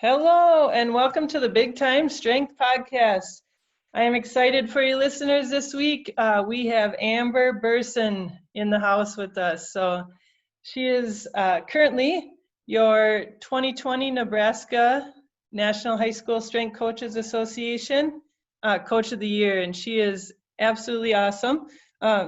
Hello, and welcome to the Big Time Strength Podcast. I am excited for you listeners this week. We have Amber.burson in the house with us. So she is currently your 2020 Nebraska National High School Strength Coaches Association Coach of the Year, and she is absolutely awesome.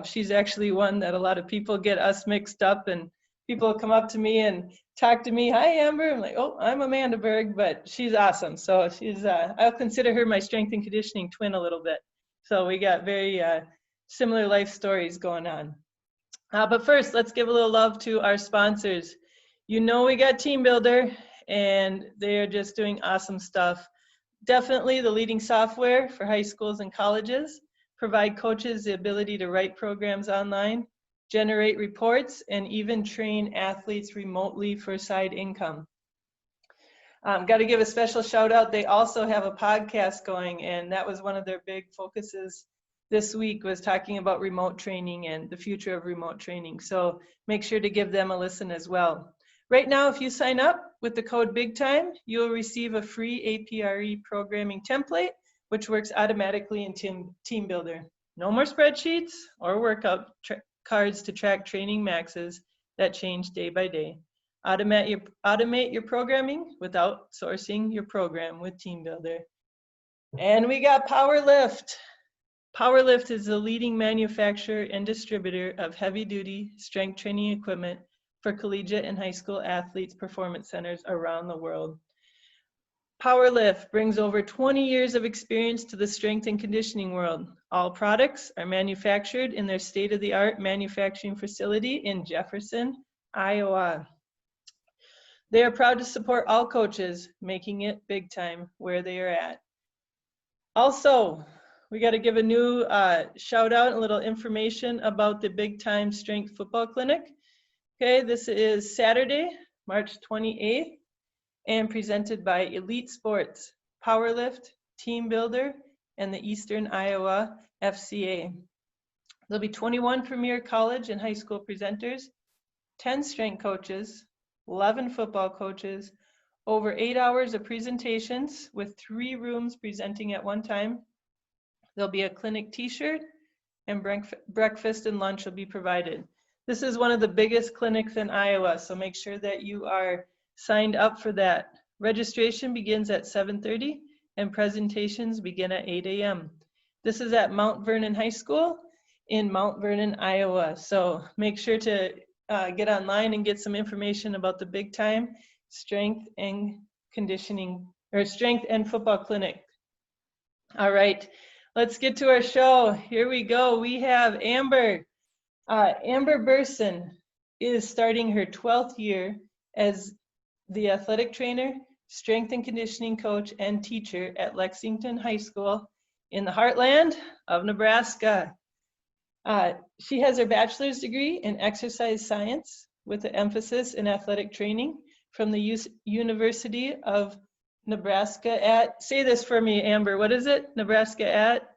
She's actually one that a lot of people get us mixed up, and people come up to me and talk to me. Hi, Amber. I'm like, oh, I'm Amanda Berg, but she's awesome. So she's, I'll consider her my strength and conditioning twin a little bit. So we got very similar life stories going on. But first, let's give a little love to our sponsors. You know, we got TeamBuildr, and they are just doing awesome stuff. Definitely the leading software for high schools and colleges, provide coaches the ability to write programs online, generate reports, and even train athletes remotely for side income. Got to give a special shout out. They also have a podcast going, and that was one of their big focuses this week, was talking about remote training and the future of remote training. So make sure to give them a listen as well. Right now, if you sign up with the code BigTime, you'll receive a free APRE programming template, which works automatically in TeamBuildr. No more spreadsheets or workout cards to track training maxes that change day by day. Automate your programming without sourcing your program with TeamBuildr. And we got PowerLift. PowerLift is the leading manufacturer and distributor of heavy-duty strength training equipment for collegiate and high school athletes' performance centers around the world. PowerLift brings over 20 years of experience to the strength and conditioning world. All products are manufactured in their state-of-the-art manufacturing facility in Jefferson, Iowa. They are proud to support all coaches, making it big time where they are at. Also, we got to give a new shout out and a little information about the Big Time Strength Football Clinic. Okay, this is Saturday, March 28th. And presented by Elite Sports, PowerLift, TeamBuildr, and the Eastern Iowa FCA. There'll be 21 premier college and high school presenters, 10 strength coaches, 11 football coaches, over 8 hours of presentations with 3 rooms presenting at one time. There'll be a clinic t-shirt, and breakfast and lunch will be provided. This is one of the biggest clinics in Iowa, so make sure that you are signed up for that. Registration begins at 7:30 and presentations begin at 8 a.m. This is at Mount Vernon High School in Mount Vernon, Iowa. So make sure to get online and get some information about the Big Time Strength and Conditioning, or Strength and Football Clinic. All right, let's get to our show. Here we go. We have Amber. Amber.burson is starting her 12th year as the athletic trainer, strength and conditioning coach, and teacher at Lexington High School in the heartland of Nebraska. She has her bachelor's degree in exercise science with an emphasis in athletic training from the University of Nebraska at, say this for me, Amber, what is it? Nebraska at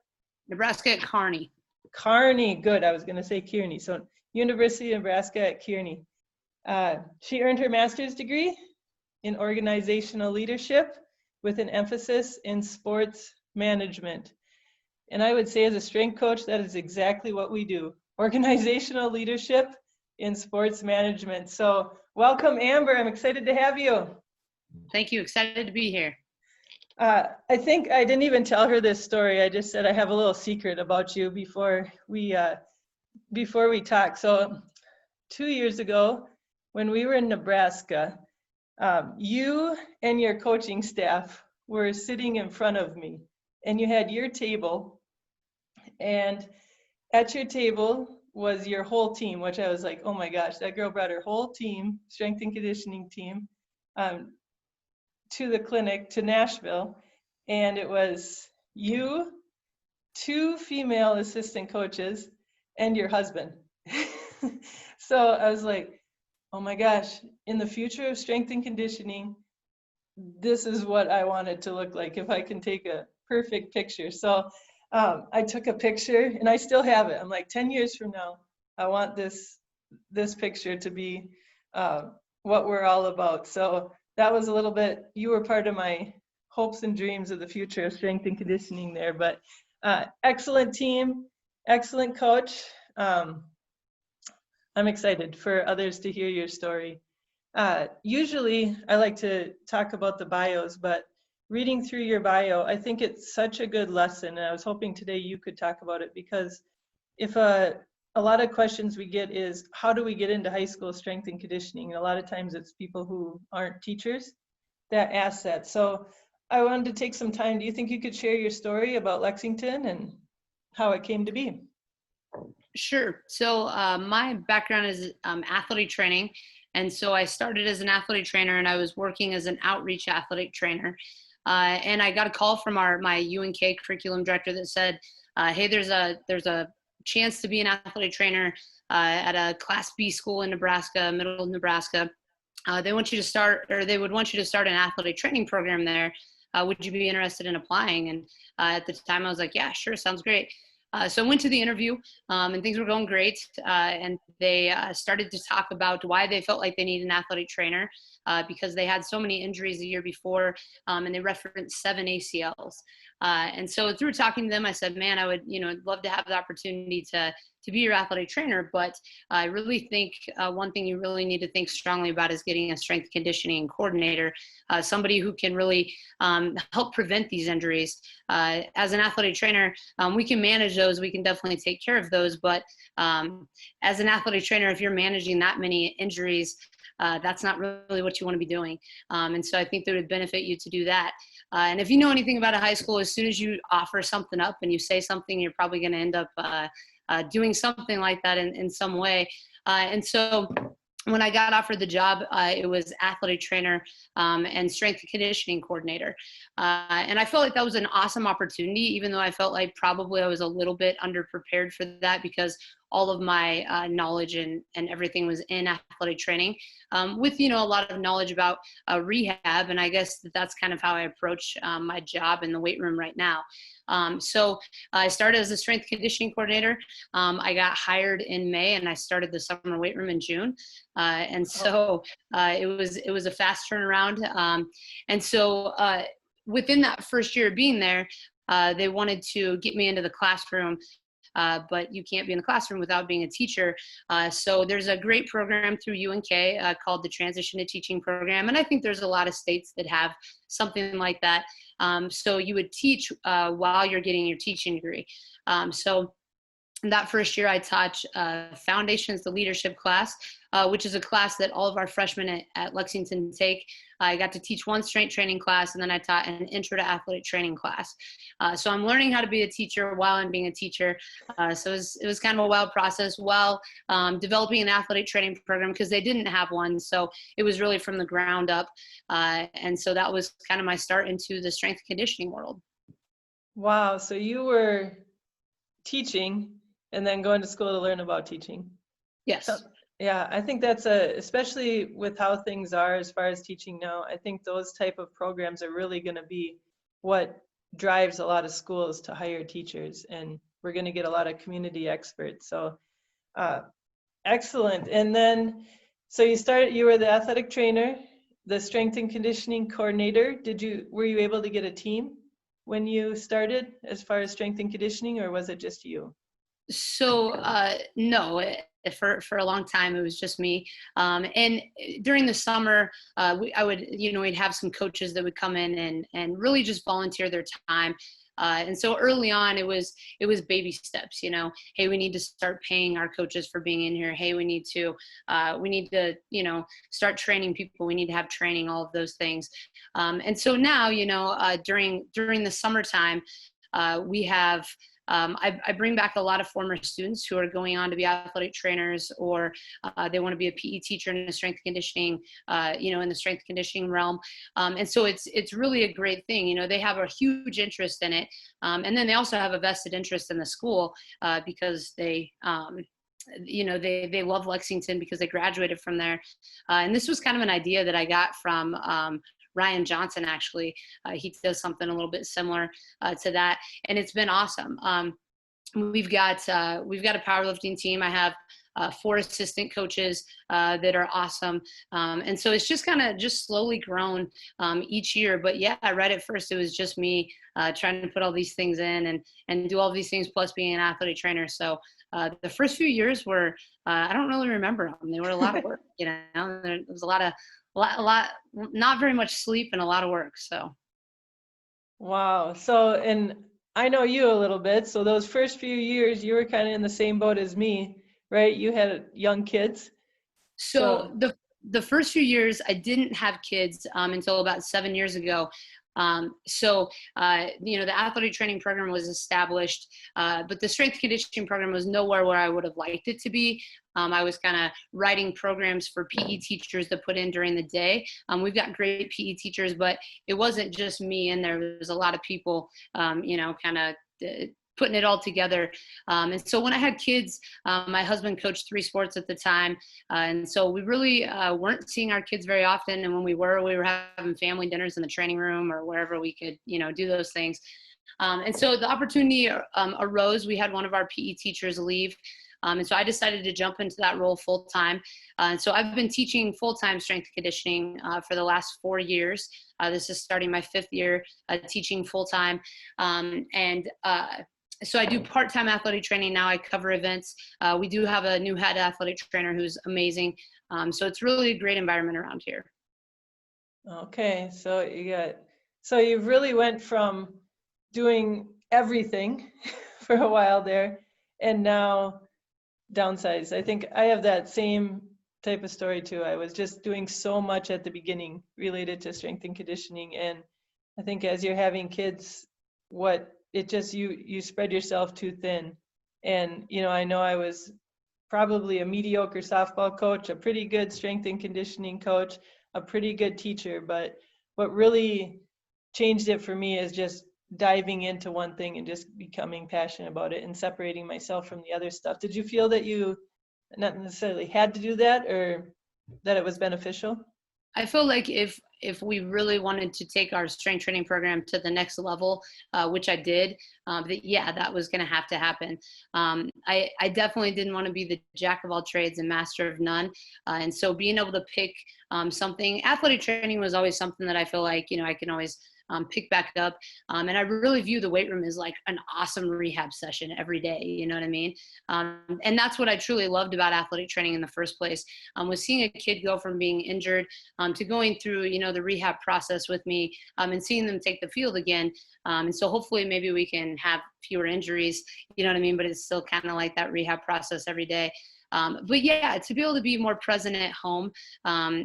Kearney. Kearney, good. I was going to say Kearney. So University of Nebraska at Kearney. She earned her master's degree in organizational leadership with an emphasis in sports management. And I would say as a strength coach, that is exactly what we do. Organizational leadership in sports management. So welcome, Amber. I'm excited to have you. Thank you. Excited to be here. I think I didn't even tell her this story. I just said I have a little secret about you before we talk. So 2 years ago, when we were in Nebraska, you and your coaching staff were sitting in front of me, and you had your table, and at your table was your whole team, which I was like, oh my gosh, that girl brought her whole team, strength and conditioning team, to the clinic, to Nashville, and it was you, 2 female assistant coaches, and your husband. So I was like, oh my gosh, in the future of strength and conditioning, this is what I want it to look like if I can take a perfect picture. So I took a picture, and I still have it. I'm like, 10 years from now, I want this picture to be what we're all about. So that was a little bit, you were part of my hopes and dreams of the future of strength and conditioning there, but excellent team, excellent coach. I'm excited for others to hear your story. Usually I like to talk about the bios, but reading through your bio, I think it's such a good lesson. And I was hoping today you could talk about it, because if a lot of questions we get is, how do we get into high school strength and conditioning? And a lot of times it's people who aren't teachers that ask that. So I wanted to take some time. Do you think you could share your story about Lexington and how it came to be? Sure. So my background is athletic training. And so I started as an athletic trainer, and I was working as an outreach athletic trainer. And I got a call from my UNK curriculum director that said, hey, there's a chance to be an athletic trainer at a Class B school in Nebraska, middle of Nebraska. They want you to start, or they would want you to start an athletic training program there. Would you be interested in applying? And at the time I was like, yeah, sure, sounds great. So I went to the interview, and things were going great. And they started to talk about why they felt like they need an athletic trainer, because they had so many injuries the year before, and they referenced 7 ACLs. And so through talking to them, I said, man, I would, love to have the opportunity to be your athletic trainer. But I really think one thing you really need to think strongly about is getting a strength conditioning coordinator, somebody who can really help prevent these injuries. As an athletic trainer, we can manage those. We can definitely take care of those. But as an athletic trainer, if you're managing that many injuries, that's not really what you want to be doing. And so I think that it would benefit you to do that. And if you know anything about a high school, as soon as you offer something up and you say something, you're probably going to end up doing something like that in some way. And so when I got offered the job, it was athletic trainer and strength and conditioning coordinator. And I felt like that was an awesome opportunity, even though I felt like probably I was a little bit underprepared for that, because all of my knowledge and everything was in athletic training, with, a lot of knowledge about rehab. And I guess that's kind of how I approach my job in the weight room right now. So I started as a strength conditioning coordinator. I got hired in May, and I started the summer weight room in June. And so it was a fast turnaround. And so within that first year of being there, they wanted to get me into the classroom. But you can't be in the classroom without being a teacher. So there's a great program through UNK called the Transition to Teaching Program. And I think there's a lot of states that have something like that. So you would teach while you're getting your teaching degree. So that first year I taught Foundations to Leadership class, which is a class that all of our freshmen at Lexington take. I got to teach one strength training class, and then I taught an intro to athletic training class. So I'm learning how to be a teacher while I'm being a teacher. So it was kind of a wild process while developing an athletic training program, because they didn't have one. So it was really from the ground up. And so that was kind of my start into the strength conditioning world. Wow. So you were teaching and then going to school to learn about teaching. Yes. So, yeah, I think that's especially with how things are as far as teaching now, I think those type of programs are really going to be what drives a lot of schools to hire teachers, and we're going to get a lot of community experts. So excellent. And then, so you were the athletic trainer, the strength and conditioning coordinator. Were you able to get a team when you started as far as strength and conditioning, or was it just you? So no, for a long time it was just me. And during the summer, we'd have some coaches that would come in and really just volunteer their time. And so early on, it was baby steps. Hey, we need to start paying our coaches for being in here. Hey, we need to start training people. We need to have training, all of those things. And so now, during the summertime, we have. I bring back a lot of former students who are going on to be athletic trainers, or they want to be a PE teacher in the strength conditioning, in the strength conditioning realm. And so it's really a great thing. They have a huge interest in it. And then they also have a vested interest in the school because they love Lexington because they graduated from there. And this was kind of an idea that I got from Ryan Johnson, actually. He does something a little bit similar to that, and it's been awesome. We've got a powerlifting team. I have 4 assistant coaches that are awesome. And so it's just kind of just slowly grown each year. But yeah, right at first it was just me trying to put all these things in and do all these things plus being an athletic trainer. So the first few years were, I don't really remember them. They were a lot of work, you know, there was a lot, not very much sleep and a lot of work. So. Wow. So, and I know you a little bit. So those first few years, you were kind of in the same boat as me, right? You had young kids. So the first few years, I didn't have kids until about 7 years ago. You know, the athletic training program was established, but the strength conditioning program was nowhere where I would have liked it to be. I was kind of writing programs for PE teachers to put in during the day. We've got great PE teachers, but it wasn't just me in there. There was a lot of people, you know, kind of putting it all together. And so when I had kids, my husband coached 3 sports at the time. And so we really weren't seeing our kids very often. And when we were having family dinners in the training room or wherever we could, you know, do those things. And so the opportunity arose. We had one of our PE teachers leave. And so I decided to jump into that role full time. And so I've been teaching full-time strength conditioning for the last 4 years. This is starting my 5th year teaching full-time. So I do part-time athletic training now. I cover events. We do have a new head athletic trainer who's amazing. So it's really a great environment around here. Okay. So you've really went from doing everything for a while there and now downsize. I think I have that same type of story too. I was just doing so much at the beginning related to strength and conditioning. And I think as you're having kids, you spread yourself too thin. And, you know I was probably a mediocre softball coach, a pretty good strength and conditioning coach, a pretty good teacher. But what really changed it for me is just diving into one thing and just becoming passionate about it and separating myself from the other stuff. Did you feel that you not necessarily had to do that or that it was beneficial? I feel like if we really wanted to take our strength training program to the next level, which I did, that was going to have to happen. I definitely didn't want to be the jack of all trades and master of none. And so being able to pick something, athletic training was always something that I feel like, you know, I can always pick back up. And I really view the weight room as like an awesome rehab session every day. You know what I mean? And that's what I truly loved about athletic training in the first place, was seeing a kid go from being injured to going through, you know, the rehab process with me and seeing them take the field again. And so hopefully maybe we can have fewer injuries, you know what I mean? But it's still kind of like that rehab process every day. But yeah, to be able to be more present at home,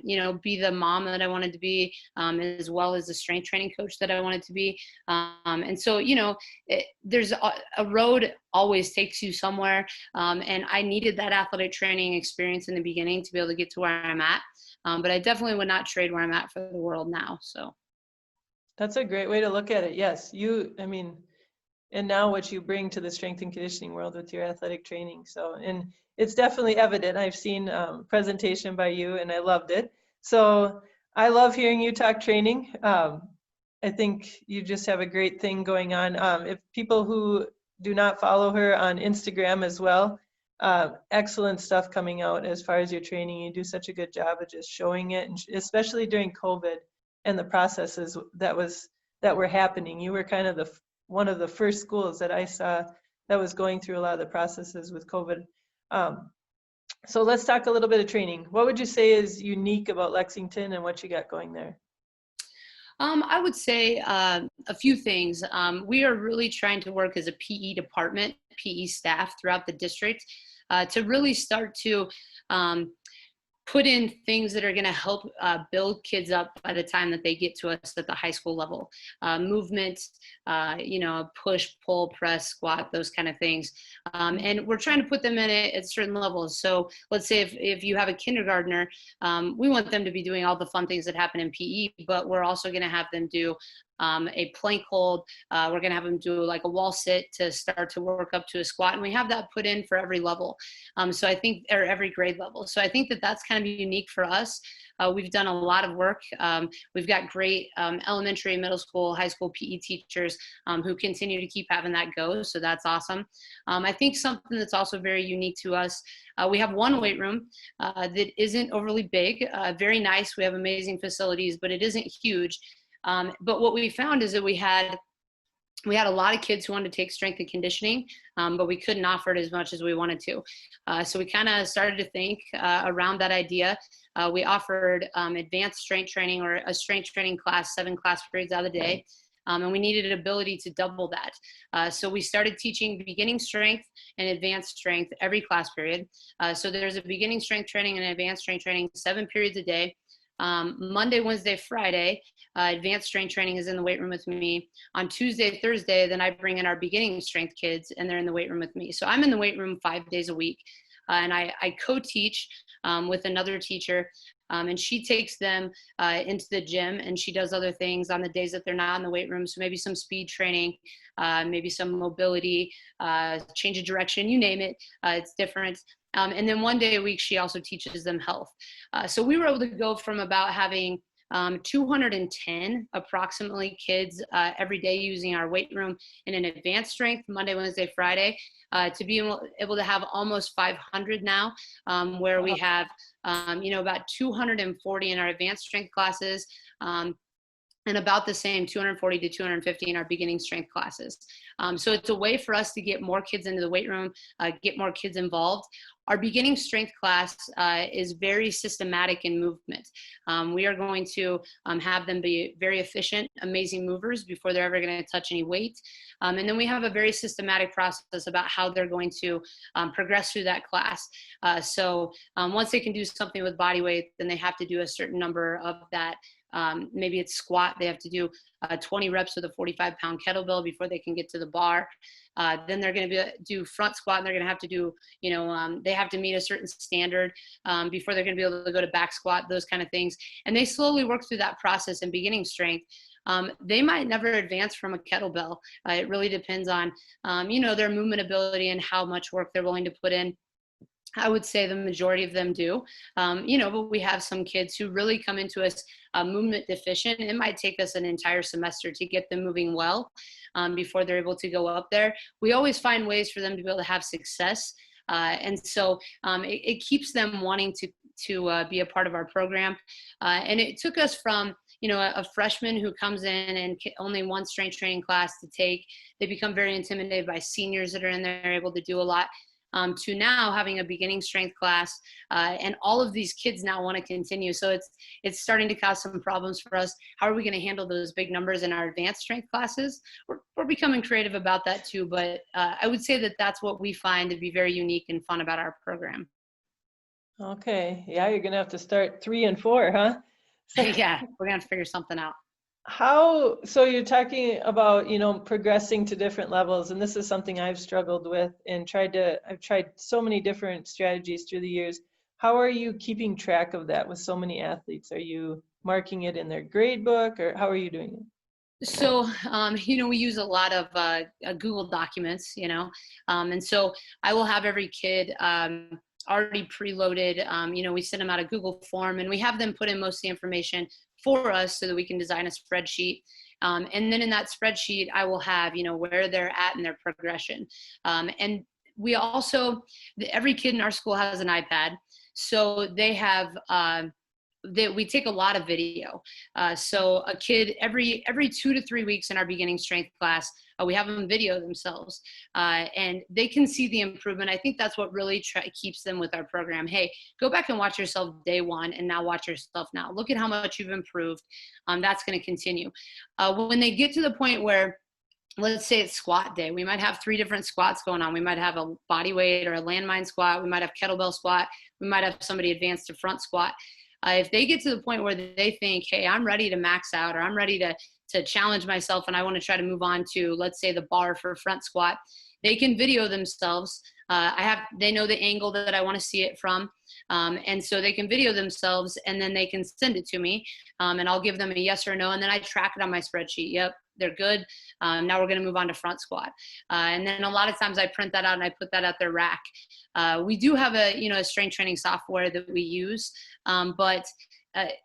you know, be the mom that I wanted to be, as well as the strength training coach that I wanted to be. And so, you know, there's a road always takes you somewhere. And I needed that athletic training experience in the beginning to be able to get to where I'm at. But I definitely would not trade where I'm at for the world now. So. That's a great way to look at it. Yes. And now what you bring to the strength and conditioning world with your athletic training. So, and it's definitely evident. I've seen presentation by you and I loved it. So I love hearing you talk training. I think you just have a great thing going on. If people who do not follow her on Instagram as well, excellent stuff coming out as far as your training. You do such a good job of just showing it, and especially during COVID and the processes that were happening. You were kind of one of the first schools that I saw that was going through a lot of the processes with COVID. So let's talk a little bit of training. What would you say is unique about Lexington and what you got going there? I would say a few things. We are really trying to work as a PE department, PE staff throughout the district to really start to put in things that are going to help build kids up by the time that they get to us at the high school level. Movement, you know, push, pull, press, squat, those kind of things. And we're trying to put them in at certain levels. So let's say if you have a kindergartner, we want them to be doing all the fun things that happen in PE, but we're also going to have them do a plank hold. We're going to have them do like a wall sit to start to work up to a squat. And we have that put in for every level. So I think, or every grade level. So I think that that's kind of unique for us. We've done a lot of work. We've got great elementary, middle school, high school PE teachers who continue to keep having that go. So that's awesome. I think something that's also very unique to us, we have one weight room that isn't overly big, very nice. We have amazing facilities, but it isn't huge. But what we found is that we had a lot of kids who wanted to take strength and conditioning, but we couldn't offer it as much as we wanted to. So we kind of started to think around that idea. We offered advanced strength training, or a strength training class, 7 class periods out of the day. And we needed an ability to double that. So we started teaching beginning strength and advanced strength every class period. So there's a beginning strength training and advanced strength training, 7 periods a day. Monday, Wednesday, Friday, advanced strength training is in the weight room with me. On Tuesday, Thursday, then I bring in our beginning strength kids, and they're in the weight room with me. So I'm in the weight room 5 days a week, and I co-teach with another teacher, and she takes them into the gym, and she does other things on the days that they're not in the weight room. So maybe some speed training, maybe some mobility, change of direction, you name it. It's different. And then 1 day a week, she also teaches them health. So we were able to go from about having 210 approximately kids every day using our weight room in an advanced strength, Monday, Wednesday, Friday, to be able to have almost 500 now, where we have, about 240 in our advanced strength classes, and about the same, 240 to 250 in our beginning strength classes. So it's a way for us to get more kids into the weight room, get more kids involved. Our beginning strength class is very systematic in movement. We are going to have them be very efficient, amazing movers before they're ever going to touch any weight. And then we have a very systematic process about how they're going to progress through that class. So once they can do something with body weight, then they have to do a certain number of that. Maybe it's squat. They have to do 20 reps with a 45-pound kettlebell before they can get to the bar. Then they're going to do front squat, and they're going to have to do, they have to meet a certain standard before they're going to be able to go to back squat, those kind of things. And they slowly work through that process in beginning strength. They might never advance from a kettlebell. It really depends on, their movement ability and how much work they're willing to put in. I would say the majority of them do, but we have some kids who really come into us movement deficient. It might take us an entire semester to get them moving well before they're able to go up there. We always find ways for them to be able to have success. And so it keeps them wanting to be a part of our program. And it took us from, a freshman who comes in and only one strength training class to take. They become very intimidated by seniors that are in there, able to do a lot. To now having a beginning strength class, and all of these kids now want to continue. So it's starting to cause some problems for us. How are we going to handle those big numbers in our advanced strength classes? We're becoming creative about that too, but I would say that that's what we find to be very unique and fun about our program. Okay, yeah, you're going to have to start 3 and 4, huh? So, yeah, we're going to have to figure something out. So you're talking about, progressing to different levels, and this is something I've struggled with and I've tried so many different strategies through the years. How are you keeping track of that with so many athletes? Are you marking it in their grade book, or how are you doing it? So, we use a lot of Google documents, and so I will have every kid already preloaded. We send them out a Google form, and we have them put in most of the information for us so that we can design a spreadsheet. And then in that spreadsheet, I will have, where they're at in their progression. And we also, every kid in our school has an iPad. So they have, we take a lot of video. So a kid every 2 to 3 weeks in our beginning strength class, we have them video themselves, and they can see the improvement. I think that's what really keeps them with our program. Hey, go back and watch yourself day 1, and now watch yourself now. Look at how much you've improved. That's going to continue. When they get to the point where, let's say it's squat day, we might have 3 different squats going on. We might have a body weight or a landmine squat. We might have kettlebell squat. We might have somebody advance to front squat. If they get to the point where they think, hey, I'm ready to max out, or I'm ready to to challenge myself and I want to try to move on to, let's say, the bar for front squat, they can video themselves. They know the angle that I want to see it from. And so they can video themselves and then they can send it to me. And I'll give them a yes or no. And then I track it on my spreadsheet. Yep, they're good. Now we're going to move on to front squat. And then a lot of times I print that out and I put that at their rack. We do have a strength training software that we use, but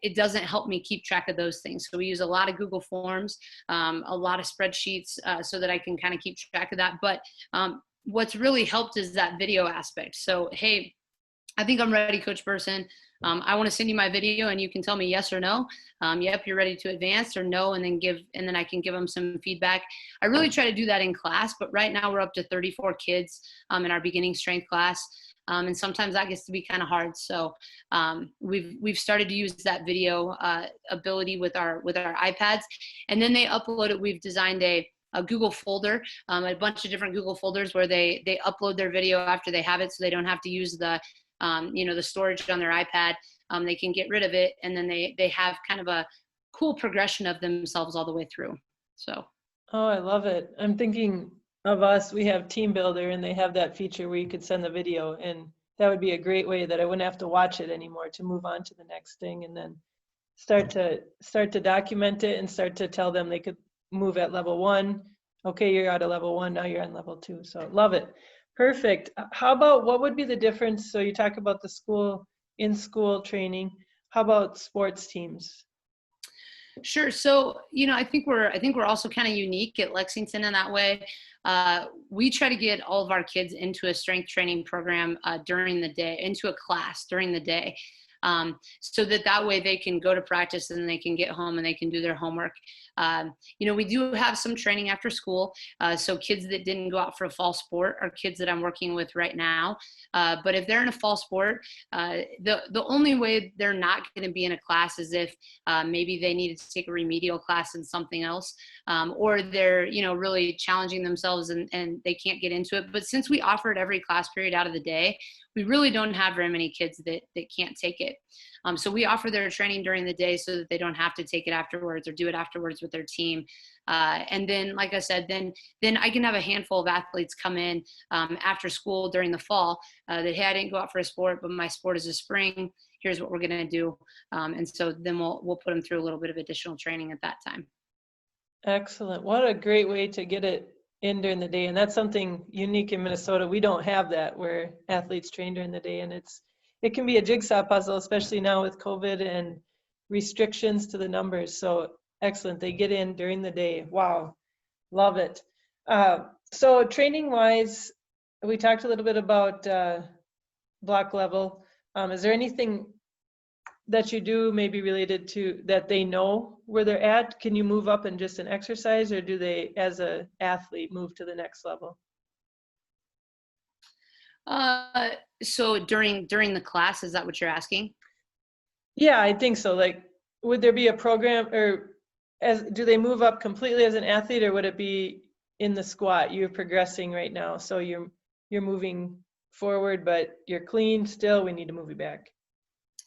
it doesn't help me keep track of those things. So we use a lot of Google Forms, a lot of spreadsheets, so that I can kind of keep track of that. But what's really helped is that video aspect. So, hey, I think I'm ready, Coach Burson. I want to send you my video and you can tell me yes or no. Yep, you're ready to advance, or no, and then I can give them some feedback. I really try to do that in class, but right now we're up to 34 kids in our beginning strength class. And sometimes that gets to be kind of hard. So we've started to use that video ability with our iPads, and then they upload it. We've designed a Google folder, a bunch of different Google folders where they upload their video after they have it, so they don't have to use the storage on their iPad. They can get rid of it, and then they have kind of a cool progression of themselves all the way through. So. Oh, I love it. I'm thinking of us, we have TeamBuildr, and they have that feature where you could send the video, and that would be a great way that I wouldn't have to watch it anymore to move on to the next thing, and then start to document it and start to tell them they could move at level 1. Okay, you're out of level 1, now you're on level 2. So love it. Perfect. How about, what would be the difference? So you talk about the in-school training. How about sports teams? Sure. So, I think we're also kind of unique at Lexington in that way. We try to get all of our kids into a strength training program during the day, into a class during the day. So that way they can go to practice and they can get home and they can do their homework. We do have some training after school. So kids that didn't go out for a fall sport are kids that I'm working with right now. But if they're in a fall sport, the only way they're not going to be in a class is if maybe they needed to take a remedial class in something else, or they're, really challenging themselves and they can't get into it. But since we offer it every class period out of the day, we really don't have very many kids that can't take it. So we offer their training during the day so that they don't have to take it afterwards or do it afterwards with their team. And then, like I said, then I can have a handful of athletes come in after school during the fall that, hey, I didn't go out for a sport, but my sport is a spring. Here's what we're going to do. And so then we'll put them through a little bit of additional training at that time. Excellent. What a great way to get it in during the day. And that's something unique in Minnesota. We don't have that, where athletes train during the day, and it can be a jigsaw puzzle, especially now with COVID and restrictions to the numbers. So excellent. They get in during the day. Wow. Love it. So training wise, we talked a little bit about block level. Is there anything that you do maybe related to that they know where they're at? Can you move up in just an exercise, or do they, as an athlete, move to the next level? So during the class, is that what you're asking? Yeah, I think so. Like, would there be a program, or do they move up completely as an athlete, or would it be in the squat? You're progressing right now, so you're moving forward, but you're clean still. We need to move you back.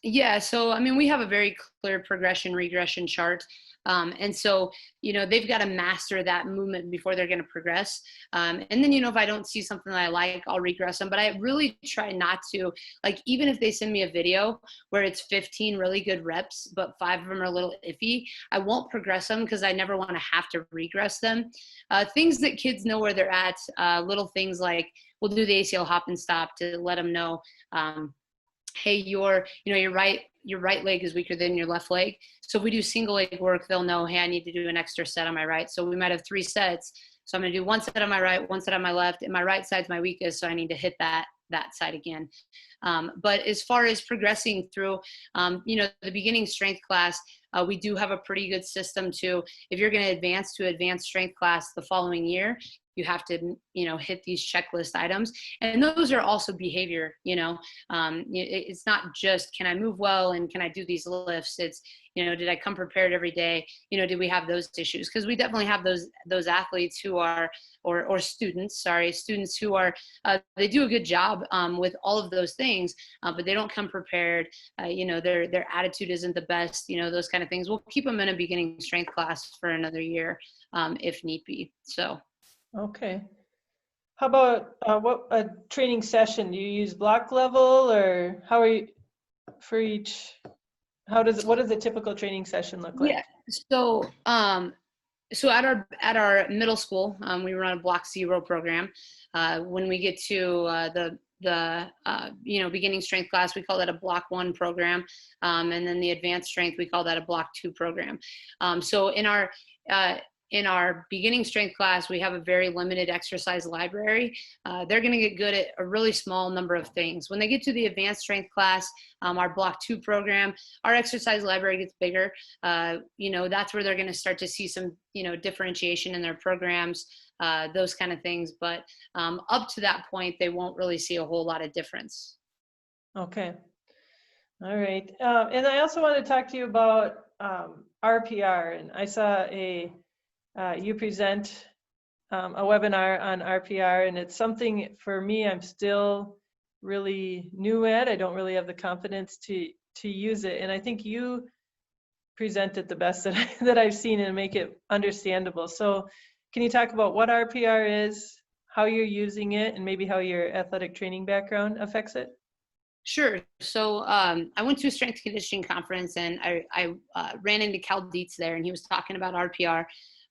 Yeah, so we have a very clear progression regression chart. And so, they've got to master that movement before they're going to progress. And then, if I don't see something that I like, I'll regress them. But I really try not to, like, even if they send me a video where it's 15 really good reps, but 5 of them are a little iffy, I won't progress them because I never want to have to regress them. Things that kids know where they're at, little things like we'll do the ACL hop and stop to let them know, hey, your right leg is weaker than your left leg. So if we do single leg work, they'll know, hey, I need to do an extra set on my right. So we might have 3 sets. So I'm going to do 1 set on my right, 1 set on my left, and my right side's my weakest. So I need to hit that side again. But as far as progressing through, the beginning strength class, we do have a pretty good system to, if you're going to advance to advanced strength class the following year, you have to, hit these checklist items. And those are also behavior, it's not just, can I move well and can I do these lifts? It's, did I come prepared every day? Did we have those issues? Because we definitely have those athletes who are, or students who are, they do a good job with all of those things, but they don't come prepared. Their attitude isn't the best, those kind of things. We'll keep them in a beginning strength class for another year if need be. So. Okay. How about what a training session? Do you use block level, or how are you for each? What does a typical training session look like? Yeah. So at our middle school, we run a block 0 program. When we get to the beginning strength class, we call that a block 1 program, and then the advanced strength, we call that a block 2 program. So in our beginning strength class, we have a very limited exercise library. They're going to get good at a really small number of things. When they get to the advanced strength class, our block 2 program, our exercise library gets bigger. That's where they're going to start to see some, differentiation in their programs, those kind of things. But up to that point, they won't really see a whole lot of difference. Okay. All right. And I also want to talk to you about RPR. And I saw you present a webinar on RPR, and it's something for me I'm still really new at. I don't really have the confidence to use it, and I think you present it the best that I've seen and make it understandable. So can you talk about what RPR is, how you're using it, and maybe how your athletic training background affects it? Sure. So I went to a strength conditioning conference, and I ran into Cal Dietz there, and he was talking about RPR.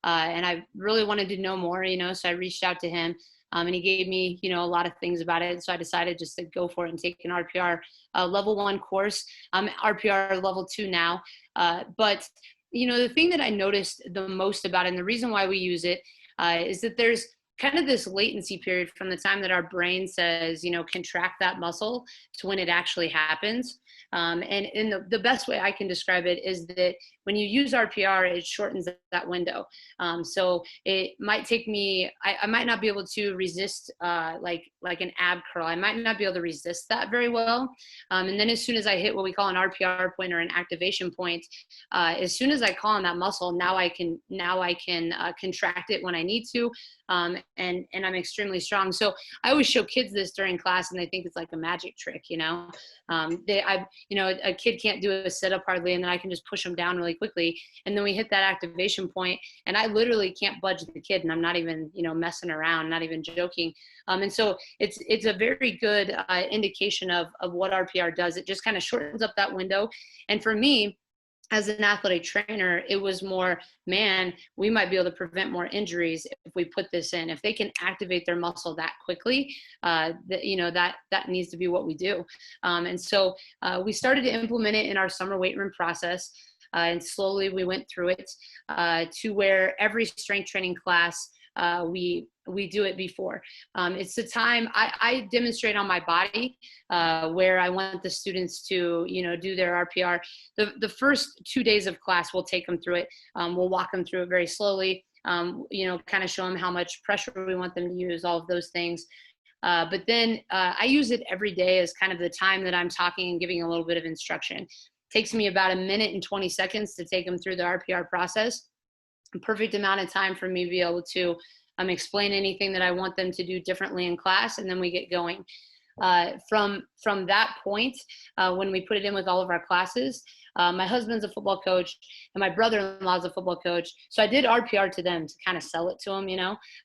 And I really wanted to know more, so I reached out to him, and he gave me, a lot of things about it. So I decided just to go for it and take an RPR level 1 course. I'm RPR level 2 now. But, the thing that I noticed the most about it, and the reason why we use it, is that there's kind of this latency period from the time that our brain says, contract that muscle to when it actually happens. And the best way I can describe it is that when you use RPR, it shortens that window. So it might take me, I might not be able to resist like an ab curl. I might not be able to resist that very well. And then as soon as I hit what we call an RPR point or an activation point, as soon as I call on that muscle, now I can contract it when I need to. And I'm extremely strong. So I always show kids this during class, and they think it's like a magic trick, a kid can't do a sit-up hardly, and then I can just push them down really quickly. And then we hit that activation point, and I literally can't budge the kid, and I'm not even, messing around, not even joking. And so it's a very good indication of what RPR does. It just kind of shortens up that window. And for me, as an athletic trainer, it was more, man, we might be able to prevent more injuries if we put this in. If they can activate their muscle that quickly, that needs to be what we do. And so we started to implement it in our summer weight room process. And slowly we went through it to where every strength training class, we do it before. It's the time I demonstrate on my body where I want the students to, do their RPR. The first 2 days of class, we'll take them through it. We'll walk them through it very slowly, kind of show them how much pressure we want them to use, all of those things. But then I use it every day as kind of the time that I'm talking and giving a little bit of instruction. It takes me about 1 minute and 20 seconds to take them through the RPR process. A perfect amount of time for me to be able to explain anything that I want them to do differently in class, and then we get going. From that point, when we put it in with all of our classes, my husband's a football coach and my brother-in-law is a football coach. So I did RPR to them to kind of sell it to them,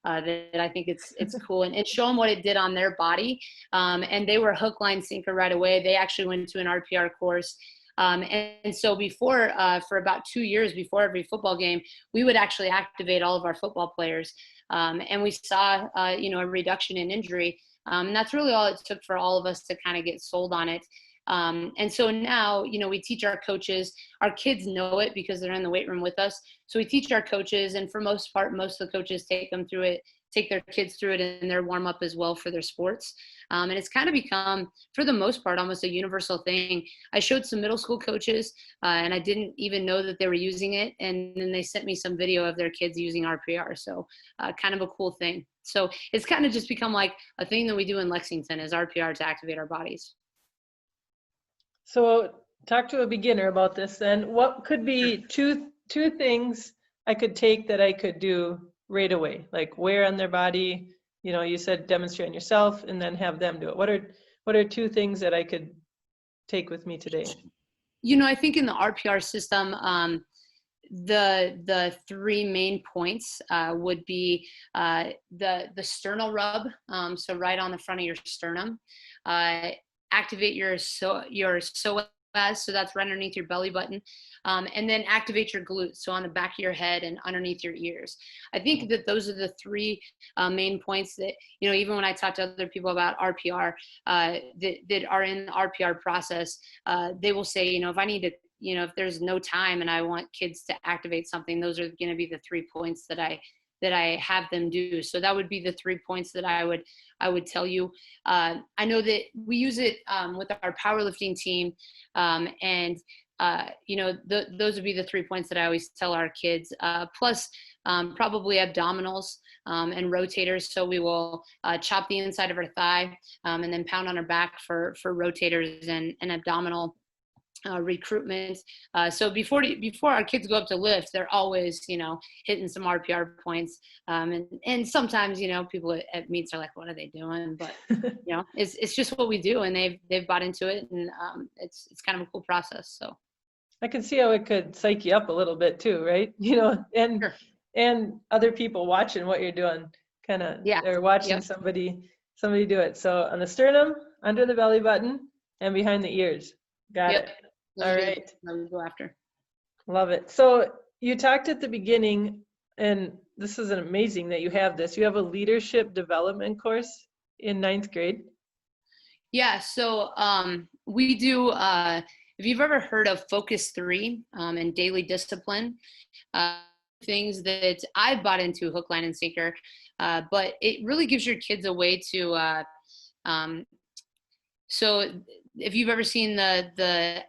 that I think it's cool and show them what it did on their body. And they were hook, line, sinker right away. They actually went to an RPR course. And so before, for about 2 years before every football game, we would actually activate all of our football players. And we saw, a reduction in injury. And that's really all it took for all of us to kind of get sold on it. And so now, we teach our coaches. Our kids know it because they're in the weight room with us. So we teach our coaches, and for most part, most of the coaches take them through it take their kids through it in their warm up as well for their sports. And it's kind of become, for the most part, almost a universal thing. I showed some middle school coaches and I didn't even know that they were using it. And then they sent me some video of their kids using RPR. So kind of a cool thing. So it's kind of just become like a thing that we do in Lexington is RPR to activate our bodies. So talk to a beginner about this then. What could be two things I could take that I could do right away? Like where on their body, you said demonstrate on yourself and then have them do it. What are two things that I could take with me today? I think in the RPR system, the three main points would be the sternal rub, so right on the front of your sternum. Activate your psoas, so that's right underneath your belly button, and then activate your glutes, so on the back of your head and underneath your ears. I think that those are the three main points that, even when I talk to other people about RPR that are in the RPR process, they will say, if I need to, if there's no time and I want kids to activate something, those are going to be the 3 points that I have them do. So that would be the 3 points that I would tell you. I know that we use it with our powerlifting team, and those would be the 3 points that I always tell our kids. Plus, probably abdominals and rotators. So we will chop the inside of our thigh and then pound on our back for rotators and abdominal recruitment. So before our kids go up to lift, they're always, hitting some RPR points. And sometimes, people at meets are like, what are they doing? But, it's just what we do, and they've bought into it, and it's kind of a cool process. So I can see how it could psych you up a little bit too, right? And sure. And other people watching what you're doing, they're watching somebody do it. So on the sternum, under the belly button, and behind the ears. Got it. All right. Go after. Love it. So you talked at the beginning, and this is amazing that you have this. You have a leadership development course in 9th grade. Yeah. So we do. If you've ever heard of Focus 3 and daily discipline, things that I've bought into hook, line, and sinker, but it really gives your kids a way to. So if you've ever seen the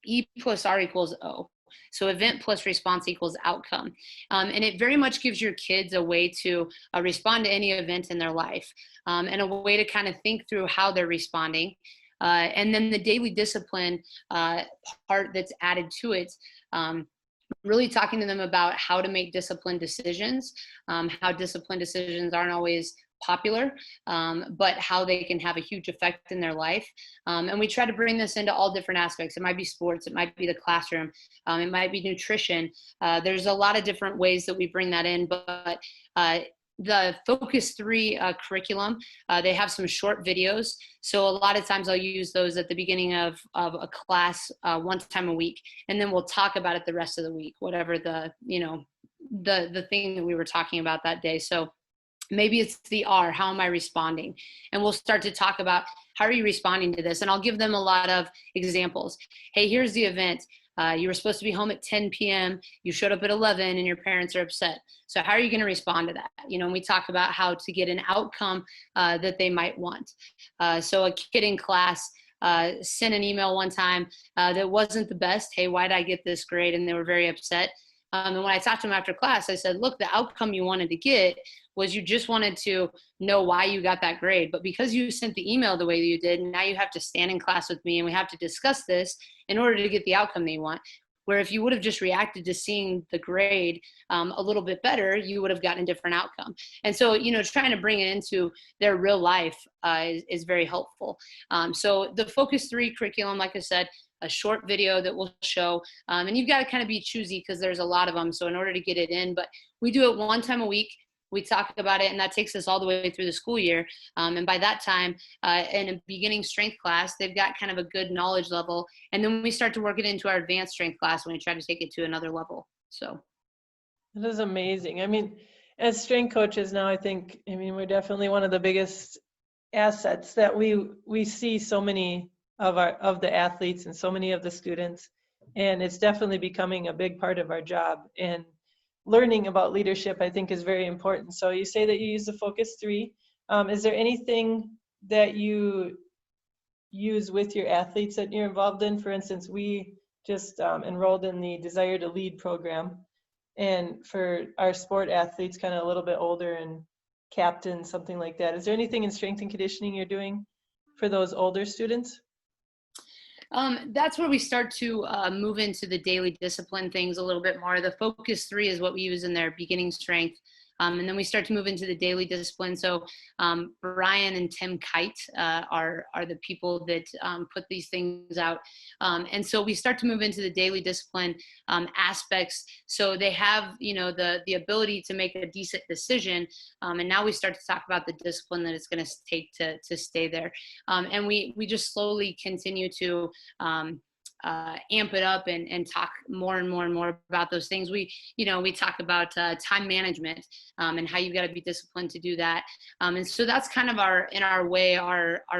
E plus R equals O, so event plus response equals outcome, and it very much gives your kids a way to respond to any event in their life, and a way to kind of think through how they're responding. And then the daily discipline part that's added to it, really talking to them about how to make disciplined decisions, how disciplined decisions aren't always popular, but how they can have a huge effect in their life. And we try to bring this into all different aspects. It might be sports, it might be the classroom, it might be nutrition. There's a lot of different ways that we bring that in, but the Focus 3 curriculum, they have some short videos. So a lot of times I'll use those at the beginning of a class one time a week, and then we'll talk about it the rest of the week, whatever the thing that we were talking about that day. So maybe it's the R, how am I responding? And we'll start to talk about how are you responding to this? And I'll give them a lot of examples. Hey, here's the event. You were supposed to be home at 10 p.m. You showed up at 11 and your parents are upset. So how are you going to respond to that? And we talk about how to get an outcome that they might want. So a kid in class sent an email one time that wasn't the best. Hey, why did I get this grade? And they were very upset. And when I talked to them after class, I said, look, the outcome you wanted to get was you just wanted to know why you got that grade. But because you sent the email the way that you did, now you have to stand in class with me and we have to discuss this in order to get the outcome that you want. Where if you would have just reacted to seeing the grade a little bit better, you would have gotten a different outcome. And so, trying to bring it into their real life is very helpful. So the Focus 3 curriculum, like I said, a short video that will show, and you've got to kind of be choosy because there's a lot of them. So in order to get it in, but we do it one time a week. We talk about it, and that takes us all the way through the school year. And by that time, in a beginning strength class, they've got kind of a good knowledge level. And then we start to work it into our advanced strength class when we try to take it to another level. So that is amazing. I mean, as strength coaches now, I think, we're definitely one of the biggest assets that we see so many of the athletes and so many of the students. And it's definitely becoming a big part of our job. And learning about leadership, I think, is very important. So you say that you use the Focus 3. Is there anything that you use with your athletes that you're involved in? For instance, we just enrolled in the Desire to Lead program. And for our sport athletes, kind of a little bit older and captain, something like that. Is there anything in strength and conditioning you're doing for those older students? That's where we start to move into the daily discipline things a little bit more. The Focus 3 is what we use in their beginning strength. And then we start to move into the daily discipline. So Brian and Tim Kite are the people that put these things out. And so we start to move into the daily discipline aspects. So they have, the ability to make a decent decision. And now we start to talk about the discipline that it's going to take to stay there. And we just slowly continue to amp it up and talk more and more and more about those things. We talk about time management and how you've got to be disciplined to do that. And so that's kind of our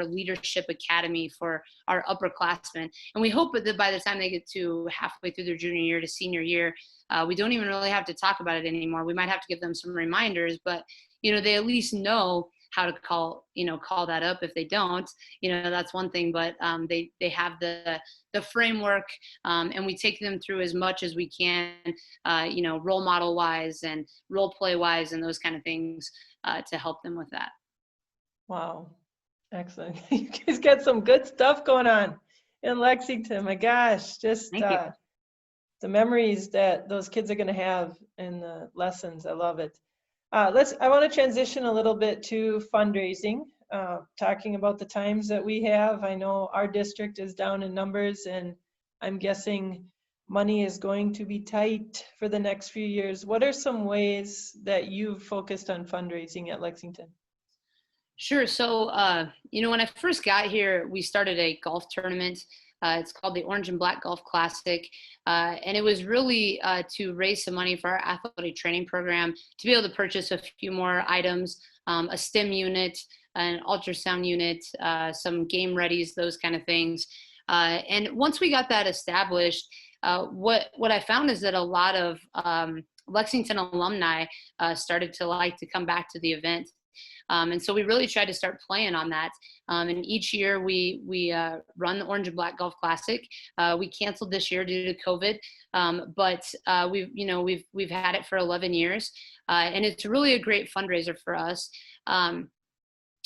leadership academy for our upperclassmen. And we hope that by the time they get to halfway through their junior year to senior year, we don't even really have to talk about it anymore. We might have to give them some reminders, but they at least know how to call that up. If they don't, that's one thing, but they have the framework, and we take them through as much as we can, role model wise and role play wise and those kind of things to help them with that. Wow. Excellent. You guys got some good stuff going on in Lexington. My gosh, just the memories that those kids are going to have in the lessons. I love it. I want to transition a little bit to fundraising, talking about the times that we have. I know our district is down in numbers, and I'm guessing money is going to be tight for the next few years. What are some ways that you've focused on fundraising at Lexington? Sure. So, when I first got here, we started a golf tournament. It's called the Orange and Black Golf Classic. And it was really to raise some money for our athletic training program, to be able to purchase a few more items, a STEM unit, an ultrasound unit, some game readies, those kind of things. And once we got that established, what I found is that a lot of Lexington alumni started to like to come back to the event. And so we really tried to start playing on that. And each year we run the Orange and Black Golf Classic. We canceled this year due to COVID, but we've had it for 11 years, and it's really a great fundraiser for us.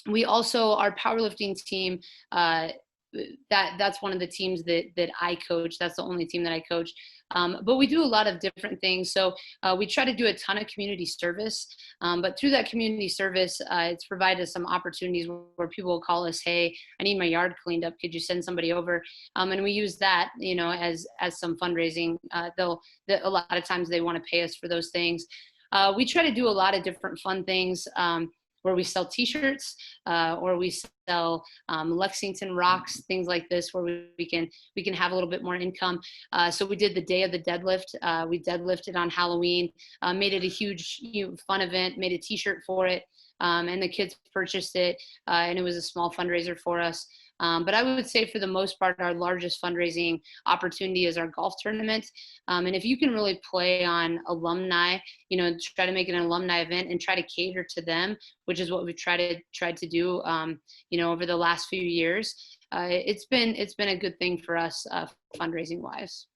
We also, our powerlifting team, that's one of the teams that I coach. That's the only team that I coach. But we do a lot of different things. So we try to do a ton of community service. But through that community service, it's provided us some opportunities where people will call us, hey, I need my yard cleaned up. Could you send somebody over? And we use that, as some fundraising. A lot of times they want to pay us for those things. We try to do a lot of different fun things. Where we sell T-shirts, or we sell Lexington rocks, things like this, where we can have a little bit more income. So we did the day of the deadlift. We deadlifted on Halloween, made it a huge fun event, made a T-shirt for it, and the kids purchased it, and it was a small fundraiser for us. But I would say for the most part, our largest fundraising opportunity is our golf tournament. And if you can really play on alumni, try to make it an alumni event and try to cater to them, which is what we've tried to do, over the last few years. It's been a good thing for us, fundraising wise.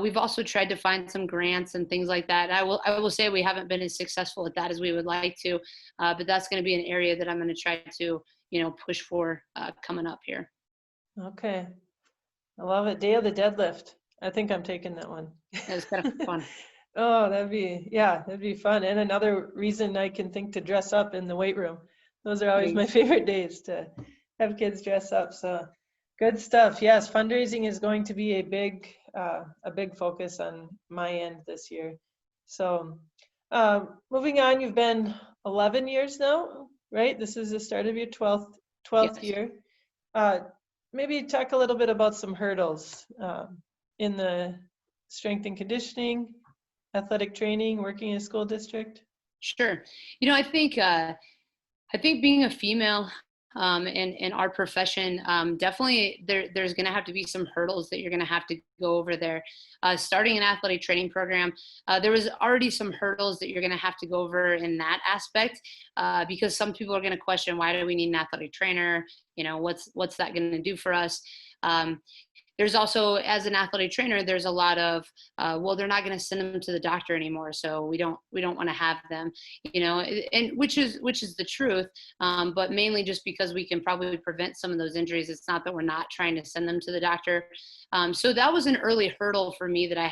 We've also tried to find some grants and things like that. I will say we haven't been as successful at that as we would like to, but that's going to be an area that I'm going to try to push for coming up here. Okay. I love it. Day of the deadlift. I think I'm taking that one. It's kind of fun. Oh, that'd be fun. And another reason I can think to dress up in the weight room. Those are always my favorite days, to have kids dress up. So good stuff. Yes, fundraising is going to be a big focus on my end this year. So moving on, you've been 11 years now, right? This is the start of your 12th Yes. year. Maybe talk a little bit about some hurdles in the strength and conditioning, athletic training, working in a school district. Sure. I think being a female in our profession, definitely there's going to have to be some hurdles that you're going to have to go over there. Starting an athletic training program, there was already some hurdles that you're going to have to go over in that aspect, because some people are going to question, why do we need an athletic trainer? You know, what's that going to do for us? There's also, as an athletic trainer, there's a lot of, well, they're not going to send them to the doctor anymore, so we don't want to have them, you know, and which is the truth, but mainly just because we can probably prevent some of those injuries. It's not that we're not trying to send them to the doctor. So that was an early hurdle for me that I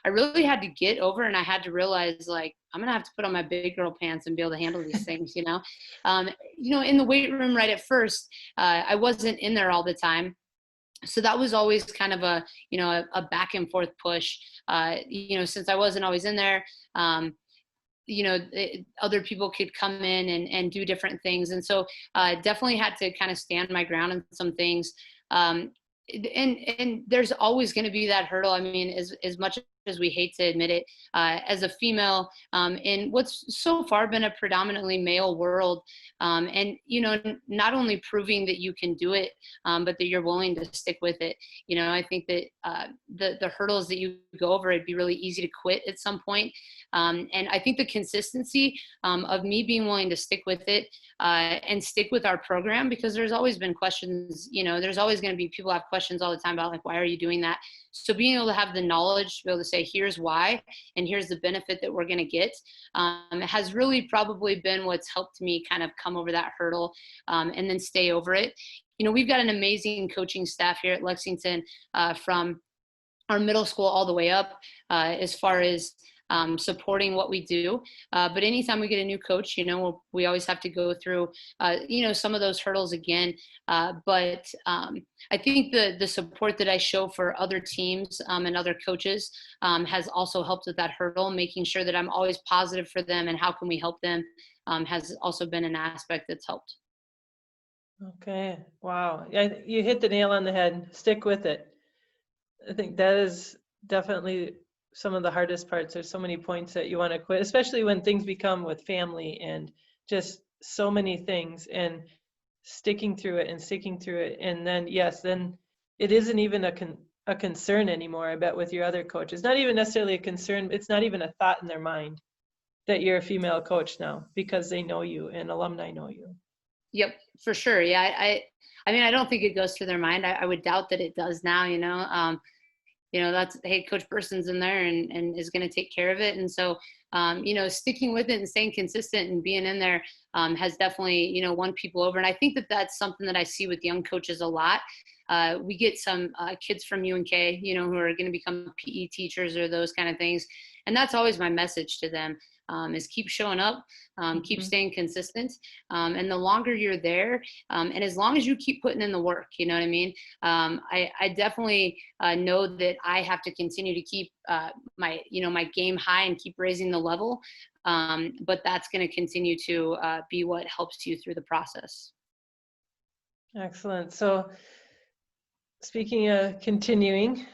really had to get over, and I had to realize, like, I'm gonna have to put on my big girl pants and be able to handle these things, you know. In the weight room right at first, I wasn't in there all the time. So that was always kind of a back and forth push, since I wasn't always in there. Other people could come in and do different things. And so definitely had to kind of stand my ground on some things. And there's always going to be that hurdle. I mean, as much as we hate to admit it, as a female, in what's so far been a predominantly male world, and not only proving that you can do it, but that you're willing to stick with it. I think that the hurdles that you go over, it'd be really easy to quit at some point. And I think the consistency of me being willing to stick with it, and stick with our program, because there's always been questions, there's always going to be people have questions all the time about, like, why are you doing that? So being able to have the knowledge to be able to say, here's why, and here's the benefit that we're going to get, has really probably been what's helped me kind of come over that hurdle, and then stay over it. We've got an amazing coaching staff here at Lexington, from our middle school all the way up, as far as supporting what we do. But anytime we get a new coach, we always have to go through, some of those hurdles again. But I think the support that I show for other teams, and other coaches, has also helped with that hurdle, making sure that I'm always positive for them and how can we help them, has also been an aspect that's helped. Okay. Wow. You hit the nail on the head. Stick with it. I think that is definitely some of the hardest parts. There's so many points that you want to quit, especially when things become with family and just so many things, and sticking through it. And then, yes, then it isn't even a concern anymore, I bet, with your other coach. It's not even necessarily a concern. It's not even a thought in their mind that you're a female coach now, because they know you and alumni know you. Yep, for sure. Yeah. I mean, I don't think it goes through their mind. I would doubt that it does now, that's, hey, Coach Burson's in there and is going to take care of it. And so, sticking with it and staying consistent and being in there, has definitely, won people over. And I think that that's something that I see with young coaches a lot. We get some kids from UNK, who are going to become PE teachers or those kind of things. And that's always my message to them, is keep showing up, keep staying consistent. And the longer you're there, and as long as you keep putting in the work, you know what I mean? I definitely know that I have to continue to keep my game high and keep raising the level. But that's going to continue to be what helps you through the process. Excellent. So speaking of continuing,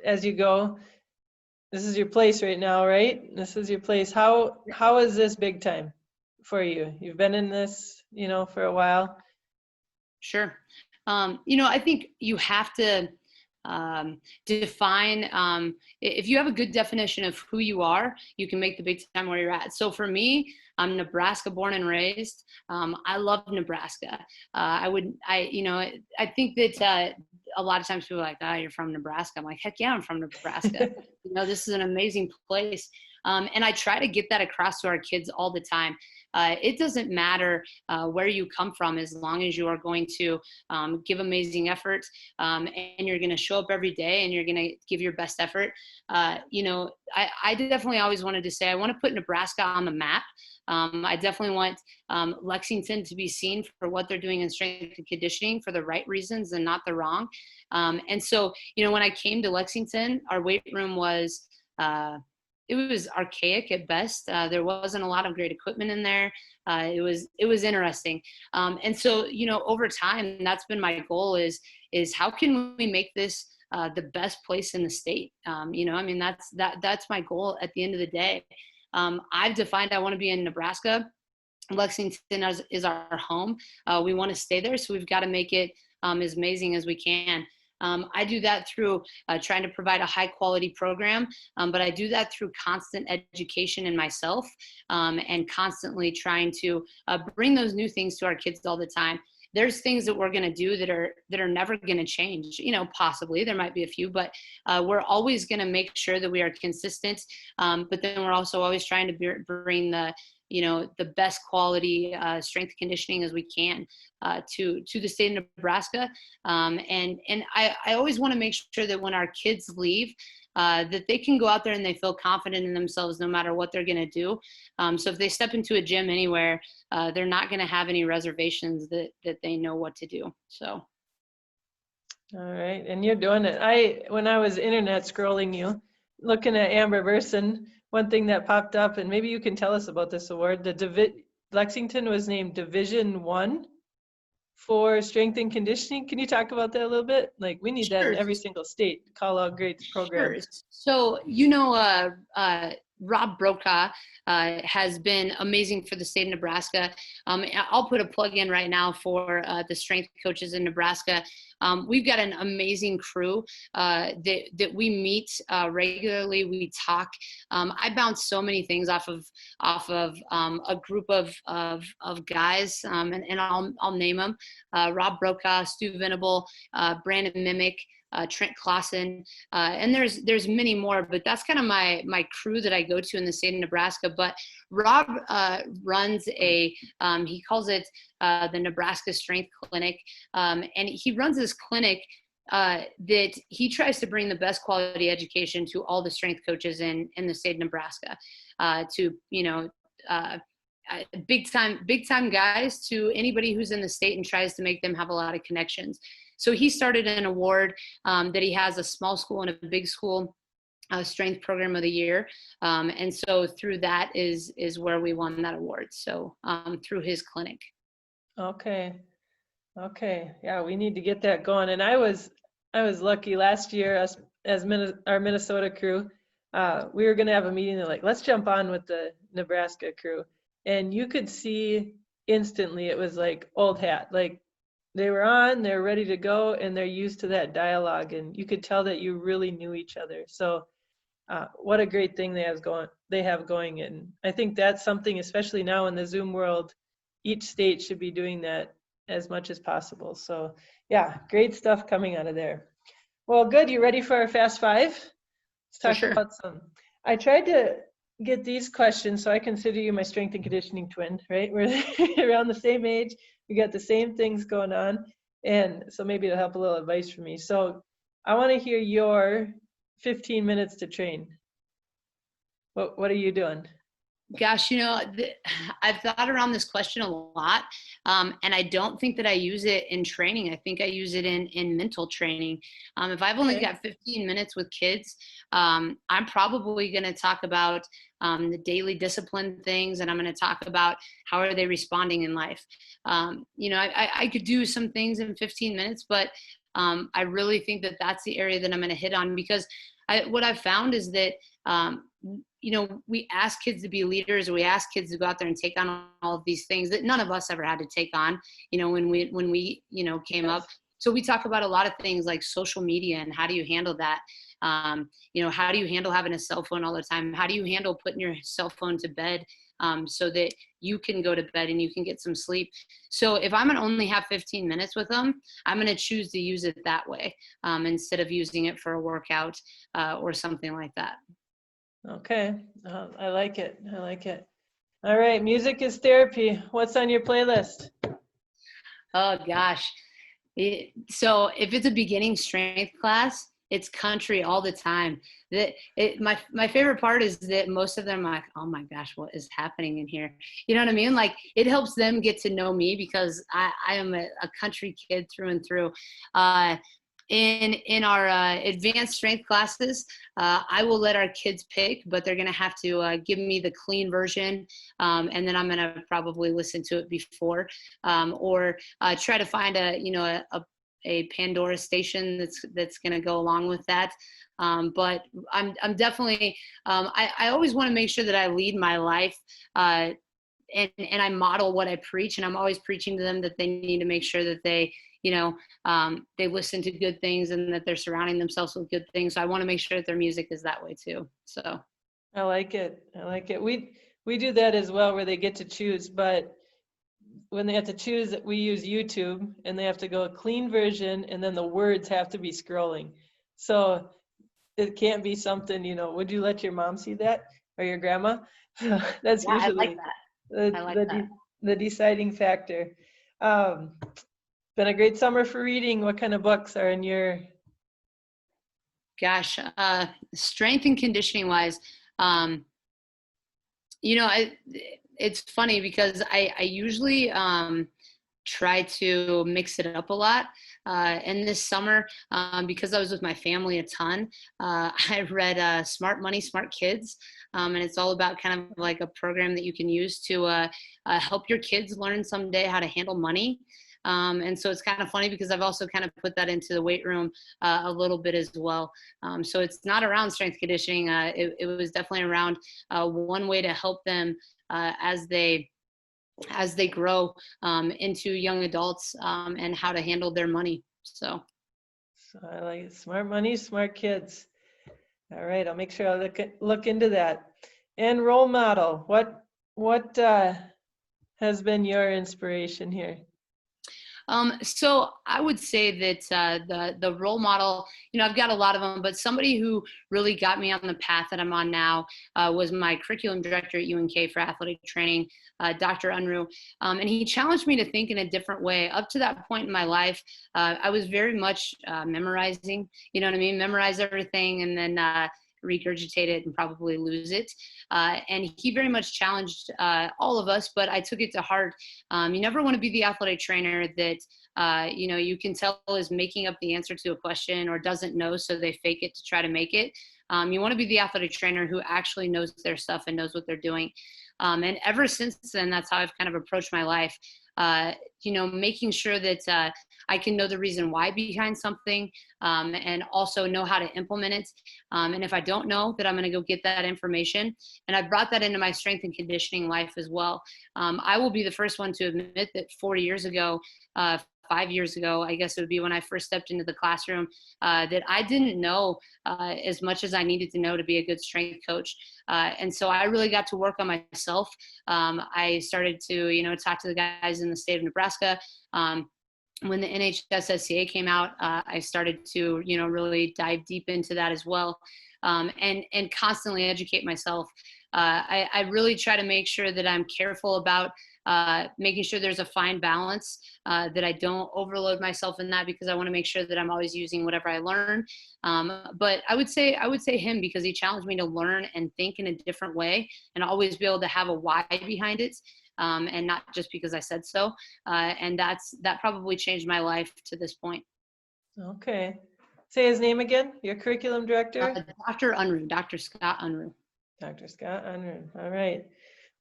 as you go, this is your place right now, right? This is your place. How is this big time for you? You've been in this, for a while. Sure. I think you have to define, if you have a good definition of who you are, you can make the big time where you're at. So for me, I'm Nebraska born and raised. I love Nebraska. I think that a lot of times people are like, you're from Nebraska. I'm like, heck yeah, I'm from Nebraska. This is an amazing place. And I try to get that across to our kids all the time. It doesn't matter where you come from, as long as you are going to give amazing effort, and you're going to show up every day and you're going to give your best effort. I definitely always wanted to say, I want to put Nebraska on the map. I definitely want Lexington to be seen for what they're doing in strength and conditioning for the right reasons and not the wrong. And so, when I came to Lexington, our weight room was it was archaic at best. There wasn't a lot of great equipment in there. It was interesting. And so, over time, that's been my goal is how can we make this the best place in the state? That's my goal at the end of the day. I've defined I want to be in Nebraska. Lexington is our home. We want to stay there, so we've got to make it as amazing as we can. I do that through trying to provide a high quality program, but I do that through constant education in myself, and constantly trying to bring those new things to our kids all the time. There's things that we're going to do that are never going to change. Possibly there might be a few, but we're always going to make sure that we are consistent. But then we're also always trying to bring the best quality strength conditioning as we can to the state of Nebraska. And I always want to make sure that when our kids leave, that they can go out there and they feel confident in themselves no matter what they're going to do. So if they step into a gym anywhere, they're not going to have any reservations that they know what to do. So. All right. And you're doing it. When I was internet scrolling you, looking at Amber Burson, one thing that popped up, and maybe you can tell us about this award, Lexington was named Division 1 for strength and conditioning. Can you talk about that a little bit? Like, we need that in every single state, call out great programs. Sure. So, Rob Brokaw has been amazing for the state of Nebraska. I'll put a plug in right now for the strength coaches in Nebraska. We've got an amazing crew that we meet regularly. We talk. I bounce so many things off of a group of guys, and I'll name them: Rob Brokaw, Stu Venable, Brandon Mimic, Trent Clausen, and there's many more, but that's kind of my crew that I go to in the state of Nebraska. But Rob runs he calls it the Nebraska Strength Clinic, and he runs this clinic that he tries to bring the best quality education to all the strength coaches in the state of Nebraska, to big time guys, to anybody who's in the state, and tries to make them have a lot of connections. So he started an award that he has: a small school and a big school strength program of the year. And so through that is where we won that award. So through his clinic. Okay. Yeah, we need to get that going. And I was lucky last year, as our Minnesota crew, we were going to have a meeting. They're like, let's jump on with the Nebraska crew. And you could see instantly it was like old hat. Like, they were on, they're ready to go, and they're used to that dialogue, and you could tell that you really knew each other. So what a great thing they have going. And I think that's something, especially now in the Zoom world, each state should be doing that as much as possible. So yeah, great stuff coming out of there. Well, good. You ready for our Fast Five? Let's talk about some. I tried to get these questions, so I consider you my strength and conditioning twin, right? We're around the same age. We got the same things going on. And so maybe it'll help a little advice from me. So I want to hear your 15 minutes to train. What are you doing? Gosh, I've thought around this question a lot, and I don't think that I use it in training. I think I use it in mental training. If I've only got 15 minutes with kids, I'm probably going to talk about the daily discipline things, and I'm going to talk about how are they responding in life. I could do some things in 15 minutes, but I really think that that's the area that I'm going to hit on, because what I've found is that we ask kids to be leaders, or we ask kids to go out there and take on all of these things that none of us ever had to take on, when we came up. So we talk about a lot of things like social media and how do you handle that? How do you handle having a cell phone all the time? How do you handle putting your cell phone to bed so that you can go to bed and you can get some sleep? So if I'm going to only have 15 minutes with them, I'm going to choose to use it that way instead of using it for a workout or something like that. Okay. I like it. All right. Music is therapy. What's on your playlist? Oh, gosh. So if it's a beginning strength class, it's country all the time. My favorite part is that most of them are like, oh my gosh, what is happening in here? You know what I mean? Like, it helps them get to know me, because I am a country kid through and through. In our advanced strength classes, I will let our kids pick, but they're going to have to give me the clean version, and then I'm going to probably listen to it before, or try to find a Pandora station that's going to go along with that. But I'm definitely I always want to make sure that I lead my life and I model what I preach, and I'm always preaching to them that they need to make sure that they, they listen to good things and that they're surrounding themselves with good things. So I want to make sure that their music is that way too. So I like it. I like it. We do that as well, where they get to choose, but when they have to choose, we use YouTube, and they have to go a clean version, and then the words have to be scrolling. So it can't be something, would you let your mom see that, or your grandma? That's yeah, I like usually that. I like that. the deciding factor. Been a great summer for reading. What kind of books are in your? Gosh, strength and conditioning wise, it's funny because I usually try to mix it up a lot. And this summer, because I was with my family a ton, I read Smart Money, Smart Kids. And it's all about kind of like a program that you can use to help your kids learn someday how to handle money. And so it's kind of funny because I've also kind of put that into the weight room a little bit as well. So it's not around strength conditioning. It was definitely around one way to help them as they grow into young adults and how to handle their money. So I like it. Smart Money, Smart Kids. All right, I'll make sure I look into that. And role model. What has been your inspiration here? So I would say that the role model, I've got a lot of them, but somebody who really got me on the path that I'm on now was my curriculum director at UNK for athletic training, Dr. Unruh. And he challenged me to think in a different way. Up to that point in my life, I was very much memorizing, memorize everything and then regurgitate it and probably lose it. And he very much challenged all of us, but I took it to heart. You never want to be the athletic trainer that, you can tell is making up the answer to a question or doesn't know, so they fake it to try to make it. You want to be the athletic trainer who actually knows their stuff and knows what they're doing. And ever since then, that's how I've kind of approached my life. Making sure that I can know the reason why behind something and also know how to implement it. And if I don't know, that I'm going to go get that information. And I've brought that into my strength and conditioning life as well. I will be the first one to admit that 4 years ago, 5 years ago, I guess it would be when I first stepped into the classroom, that I didn't know as much as I needed to know to be a good strength coach. And so I really got to work on myself. I started to, talk to the guys in the state of Nebraska. When the NHSSCA came out, I started to, really dive deep into that as well, and constantly educate myself. I really try to make sure that I'm careful about making sure there's a fine balance, that I don't overload myself in that, because I want to make sure that I'm always using whatever I learn. But I would say him, because he challenged me to learn and think in a different way and always be able to have a why behind it. And not just because I said so. And that probably changed my life to this point. Okay. Say his name again, your curriculum director? Dr. Unruh, Dr. Scott Unruh. Dr. Scott Unruh. All right.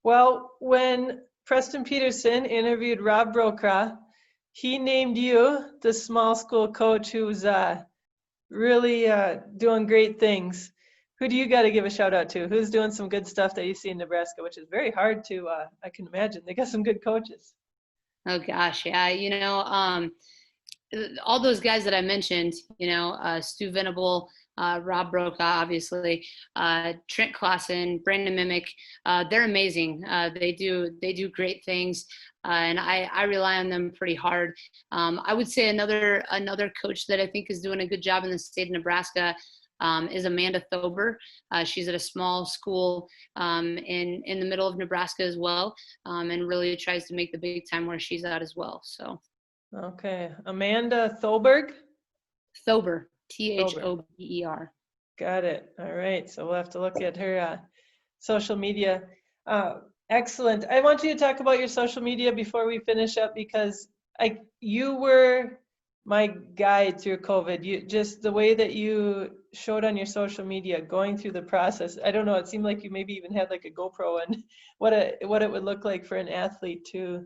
Well, when Preston Peterson interviewed Rob Brokaw, he named you the small school coach who's really doing great things. Who do you got to give a shout out to? Who's doing some good stuff that you see in Nebraska, which is very hard to, I can imagine. They got some good coaches. Oh gosh, yeah. All those guys that I mentioned, Stu Venable, Rob Brokaw, obviously, Trent Clausen, Brandon Mimic, they're amazing. They do great things. And I rely on them pretty hard. I would say another coach that I think is doing a good job in the state of Nebraska is Amanda Thober. She's at a small school in the middle of Nebraska as well, and really tries to make the big time where she's at as well. So. Okay, Amanda Thoberg? Thober, Thober. Got it. All right, so we'll have to look at her social media. Excellent. I want you to talk about your social media before we finish up, because you were my guide through COVID. You just, the way that you showed on your social media, going through the process. I don't know, it seemed like you maybe even had like a GoPro and what it would look like for an athlete to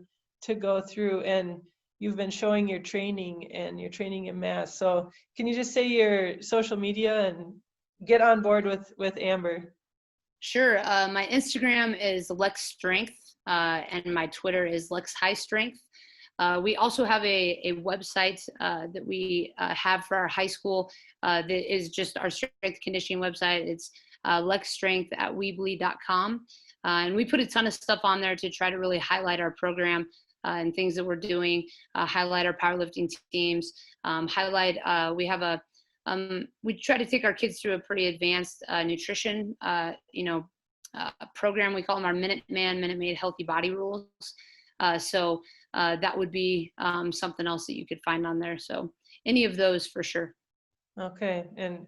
go through. And you've been showing your training and your training in mass. So can you just say your social media and get on board with Amber? Sure. My Instagram is Lex Strength, and my Twitter is Lex High Strength. We also have a website that we have for our high school that is just our strength conditioning website. It's lexstrength@weebly.com. And we put a ton of stuff on there to try to really highlight our program and things that we're doing, highlight our powerlifting teams, we try to take our kids through a pretty advanced nutrition, program. We call them our Minute Maid Healthy Body Rules. So that would be something else that you could find on there. So any of those for sure. Okay, and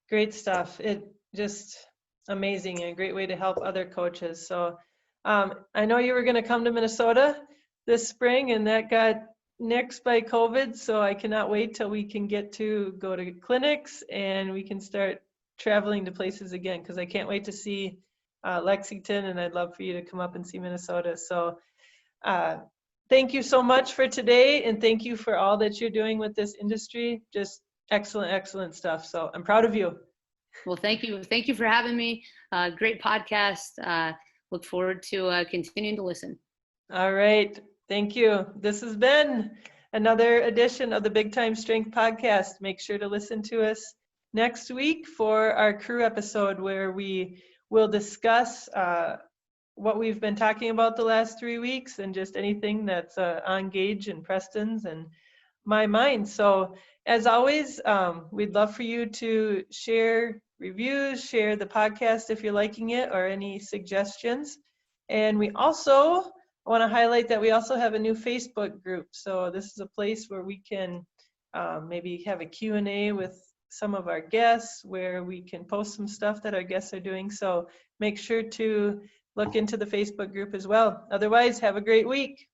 great stuff. It just amazing and a great way to help other coaches. So I know you were going to come to Minnesota this spring, and that got nixed by COVID. So I cannot wait till we can get to go to clinics and we can start traveling to places again, because I can't wait to see Lexington, and I'd love for you to come up and see Minnesota. So thank you so much for today, and thank you for all that you're doing with this industry. Just excellent, excellent stuff. So I'm proud of you. Well, thank you. Thank you for having me. Great podcast. Look forward to continuing to listen. All right. Thank you. This has been another edition of the Big Time Strength Podcast. Make sure to listen to us next week for our crew episode, where we will discuss what we've been talking about the last 3 weeks and just anything that's on Gage and Preston's and my mind. So as always, we'd love for you to share reviews, share the podcast if you're liking it, or any suggestions. And we also want to highlight that we also have a new Facebook group. So this is a place where we can maybe have a Q&A with some of our guests, where we can post some stuff that our guests are doing. So make sure to look into the Facebook group as well. Otherwise, have a great week.